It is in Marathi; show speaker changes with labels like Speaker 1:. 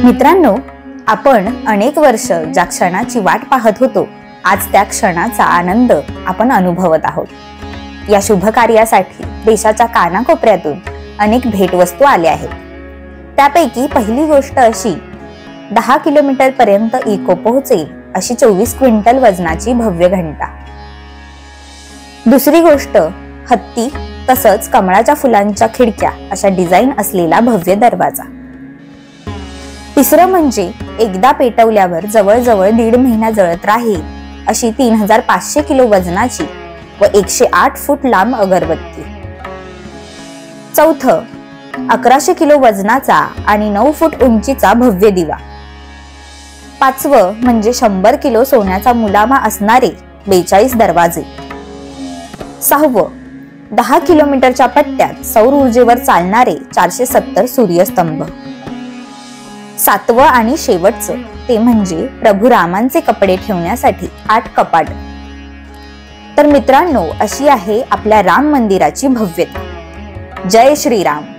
Speaker 1: मित्रांनो, आपण अनेक वर्ष ज्या क्षणाची वाट पाहत होतो, आज त्या क्षणाचा आनंद आपण अनुभवत आहोत। या शुभ कार्यासाठी देशाच्या कानाकोपऱ्यातून अनेक भेटवस्तू आल्या आहेत। त्यापैकी पहिली गोष्ट अशी, 10 किलोमीटर पर्यंत इको पोहोचेल अशी 24 क्विंटल वजनाची भव्य घंटा। दुसरी गोष्ट, हत्ती तसंच कमळाच्या फुलांच्या खिडक्या अशा डिझाईन असलेला भव्य दरवाजा। तिसरं म्हणजे एकदा पेटवल्यावर जवळजवळ 1.5 महिना जळत राहील अशी 3500 किलो वजनाची व 108 फूट लांब अगरबत्ती। चौथं, 1100 किलो वजनाचा आणि 9 फूट उंचीचा भव्य दिवा। पाचवं म्हणजे 100 किलो सोन्याचा मुलामा असणारे 42 दरवाजे। सहावं, 10 किलोमीटरच्या पट्ट्यात सौर ऊर्जेवर चालणारे 470 सूर्यस्तंभ। सातवं आणि शेवटचं ते म्हणजे प्रभू रामांचे कपडे ठेवण्यासाठी 8 कपाट। तर मित्रांनो, अशी आहे आपल्या राम मंदिराची भव्यता। जय श्रीराम।